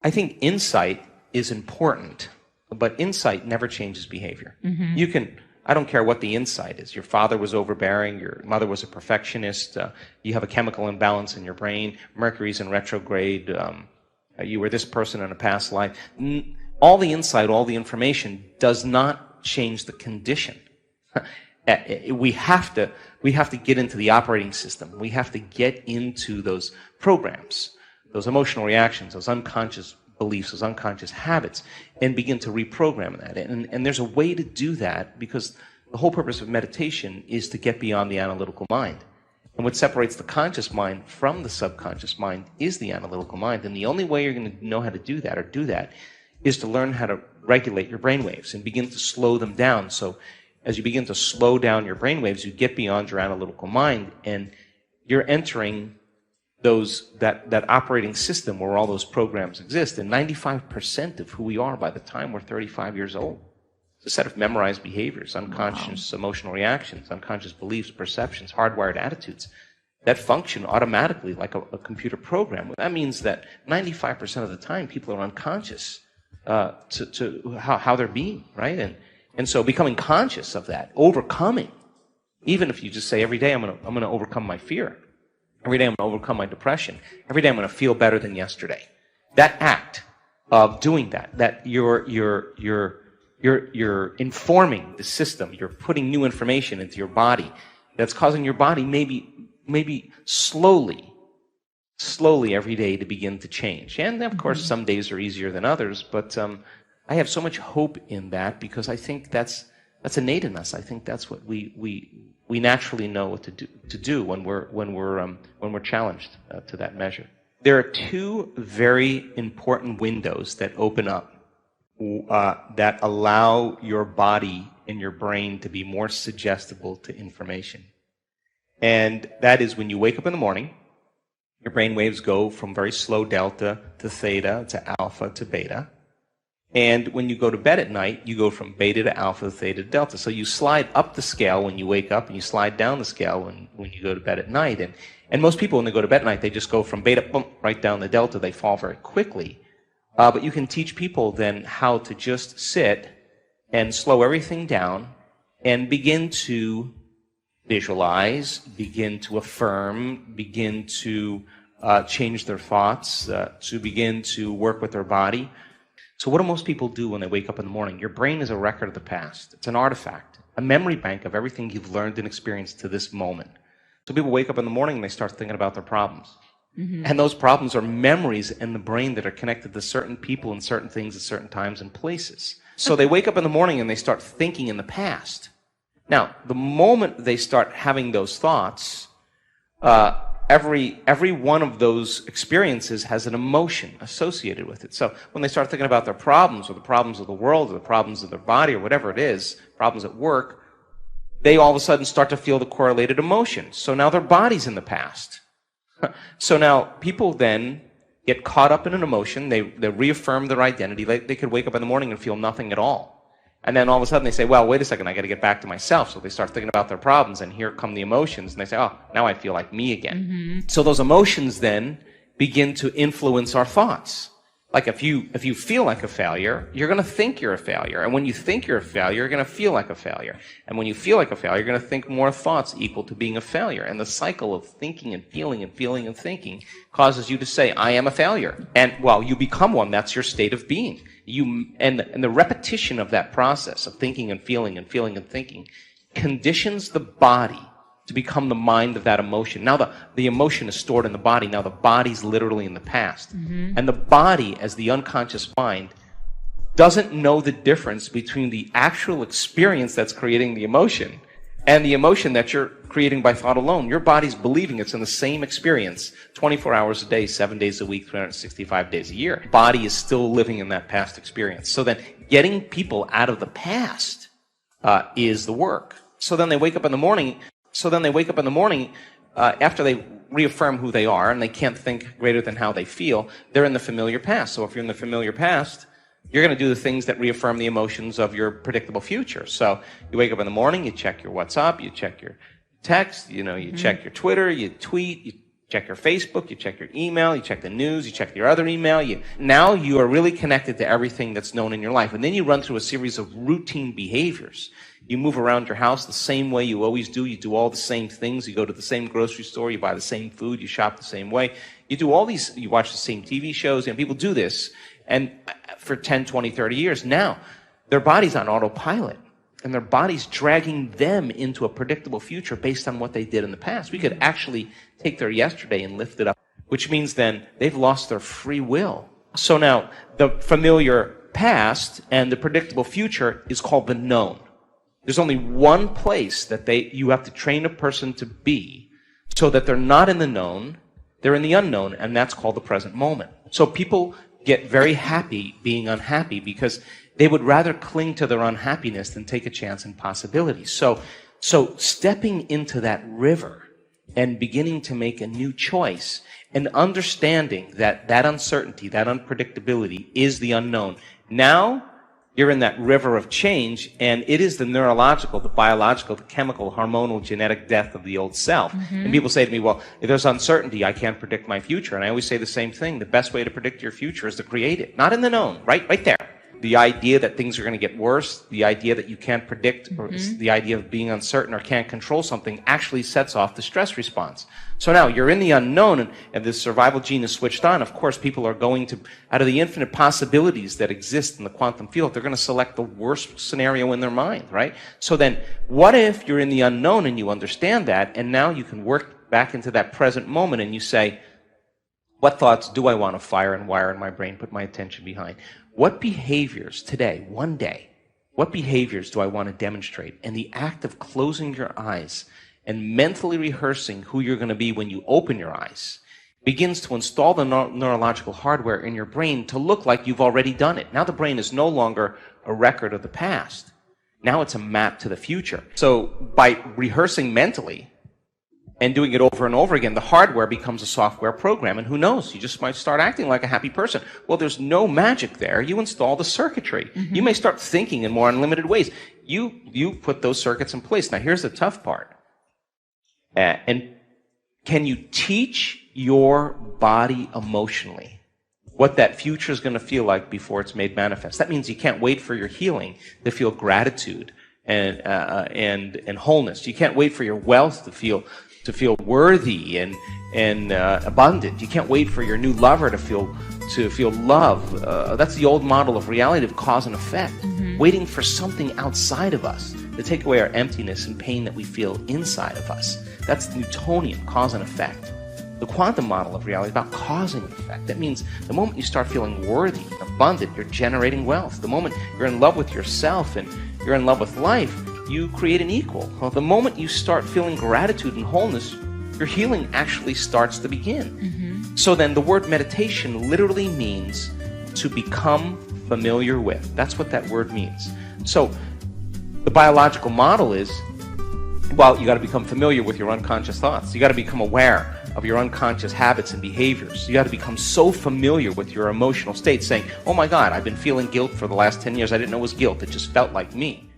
I think insight is important, but insight never changes behavior. I don't care what the insight is. Your father was overbearing, your mother was a perfectionist, you have a chemical imbalance in your brain, Mercury's in retrograde, you were this person in a past life. All the insight, all the information does not change the condition. We have to get into the operating system. We have to get into those programs, those emotional reactions, those unconscious beliefs, those unconscious habits, and begin to reprogram that. And there's a way to do that, because the whole purpose of meditation is to get beyond the analytical mind. And what separates the conscious mind from the subconscious mind is the analytical mind. And the only way you're going to know how to do that is to learn how to regulate your brainwaves and begin to slow them down. So as you begin to slow down your brainwaves, you get beyond your analytical mind, and you're entering that operating system where all those programs exist. And 95% of who we are by the time we're 35 years old. It's a set of memorized behaviors, unconscious emotional reactions, unconscious beliefs, perceptions, hardwired attitudes that function automatically like a computer program. That means that 95% of the time people are unconscious to how they're being, right? And so becoming conscious of that, overcoming, even if you just say every day I'm going to overcome my fear. Every day I'm going to overcome my depression. Every day I'm going to feel better than yesterday. That act of doing that you're informing the system. You're putting new information into your body that's causing your body maybe slowly every day to begin to change. And of course, some days are easier than others, but I have so much hope in that, because I think that's innate in us. I think that's what we naturally know what to do when we're challenged to that measure. There are two very important windows that open up that allow your body and your brain to be more suggestible to information. And that is when you wake up in the morning, your brain waves go from very slow delta to theta to alpha to beta. And when you go to bed at night, you go from beta to alpha to theta to delta. So you slide up the scale when you wake up, and you slide down the scale when you go to bed at night. And most people, when they go to bed at night, they just go from beta, boom, right down the delta. They fall very quickly. But you can teach people then how to just sit and slow everything down and begin to visualize, begin to affirm, begin to change their thoughts, to begin to work with their body. So what do most people do when they wake up in the morning? Your brain is a record of the past. It's an artifact, a memory bank of everything you've learned and experienced to this moment. So people wake up in the morning and they start thinking about their problems. And those problems are memories in the brain that are connected to certain people and certain things at certain times and places. So they wake up in the morning and they start thinking in the past. Now, the moment they start having those thoughts, every one of those experiences has an emotion associated with it. So when they start thinking about their problems, or the problems of the world, or the problems of their body, or whatever it is, problems at work, they all of a sudden start to feel the correlated emotions. So now their body's in the past. So now people then get caught up in an emotion. They reaffirm their identity. They could wake up in the morning and feel nothing at all. And then all of a sudden they say, well, wait a second, I got to get back to myself. So they start thinking about their problems, and here come the emotions. And they say, oh, now I feel like me again. So those emotions then begin to influence our thoughts. Like if you feel like a failure, you're going to think you're a failure. And when you think you're a failure, you're going to feel like a failure. And when you feel like a failure, you're going to think more thoughts equal to being a failure. And the cycle of thinking and feeling and feeling and thinking causes you to say, I am a failure. And well, you become one. That's your state of being. And the repetition of that process of thinking and feeling and feeling and thinking conditions the body to become the mind of that emotion. Now the emotion is stored in the body. Now the body's literally in the past. And the body, as the unconscious mind, doesn't know the difference between the actual experience that's creating the emotion and the emotion that you're creating by thought alone. Your body's believing it's in the same experience 24 hours a day, 7 days a week, 365 days a year. Body is still living in that past experience. So then getting people out of the past is the work. So then they wake up in the morning after they reaffirm who they are, and they can't think greater than how they feel. They're in the familiar past. So if you're in the familiar past, you're going to do the things that reaffirm the emotions of your predictable future. So you wake up in the morning, you check your WhatsApp, you check your text, you check your Twitter, you tweet, you check your Facebook, you check your email, you check the news, you check your other email. Now you are really connected to everything that's known in your life. And then you run through a series of routine behaviors. You move around your house the same way you always do. You do all the same things. You go to the same grocery store. You buy the same food. You shop the same way. You do all these, you watch the same TV shows, and people do this. And for 10, 20, 30 years now, their body's on autopilot. And their body's dragging them into a predictable future based on what they did in the past. We could actually take their yesterday and lift it up, which means then they've lost their free will. So now, the familiar past and the predictable future is called the known. There's only one place that you have to train a person to be so that they're not in the known, they're in the unknown, and that's called the present moment. So people get very happy being unhappy because they would rather cling to their unhappiness than take a chance in possibilities. So stepping into that river and beginning to make a new choice and understanding that that uncertainty, that unpredictability is the unknown. Now you're in that river of change, and it is the neurological, the biological, the chemical, hormonal, genetic death of the old self. And people say to me, well, if there's uncertainty, I can't predict my future. And I always say the same thing. The best way to predict your future is to create it. Not in the known, right there. The idea that things are going to get worse, the idea that you can't predict, or the idea of being uncertain or can't control something actually sets off the stress response. So now you're in the unknown, and the survival gene is switched on. Of course, people are going to, out of the infinite possibilities that exist in the quantum field, they're going to select the worst scenario in their mind, right? So then, what if you're in the unknown and you understand that, and now you can work back into that present moment and you say, what thoughts do I want to fire and wire in my brain, put my attention behind? What behaviors today, one day, what behaviors do I want to demonstrate? And the act of closing your eyes and mentally rehearsing who you're going to be when you open your eyes begins to install the neurological hardware in your brain to look like you've already done it. Now the brain is no longer a record of the past. Now it's a map to the future. So by rehearsing mentally and doing it over and over again, the hardware becomes a software program. And who knows, you just might start acting like a happy person. Well, there's no magic there. You install the circuitry. You may start thinking in more unlimited ways. You put those circuits in place. Now, here's the tough part. And can you teach your body emotionally what that future is going to feel like before it's made manifest? That means you can't wait for your healing to feel gratitude and wholeness. You can't wait for your wealth to feel worthy and abundant. You can't wait for your new lover to feel love. That's the old model of reality of cause and effect. Waiting for something outside of us to take away our emptiness and pain that we feel inside of us. That's Newtonian, cause and effect. The quantum model of reality is about causing effect. That means the moment you start feeling worthy, abundant, you're generating wealth. The moment you're in love with yourself and you're in love with life, you create an equal. Well, the moment you start feeling gratitude and wholeness, your healing actually starts to begin. So then the word meditation literally means to become familiar with. That's what that word means. So the biological model is, well, you got to become familiar with your unconscious thoughts. You got to become aware of your unconscious habits and behaviors. You got to become so familiar with your emotional state, saying, oh my God, I've been feeling guilt for the last 10 years. I didn't know it was guilt. It just felt like me.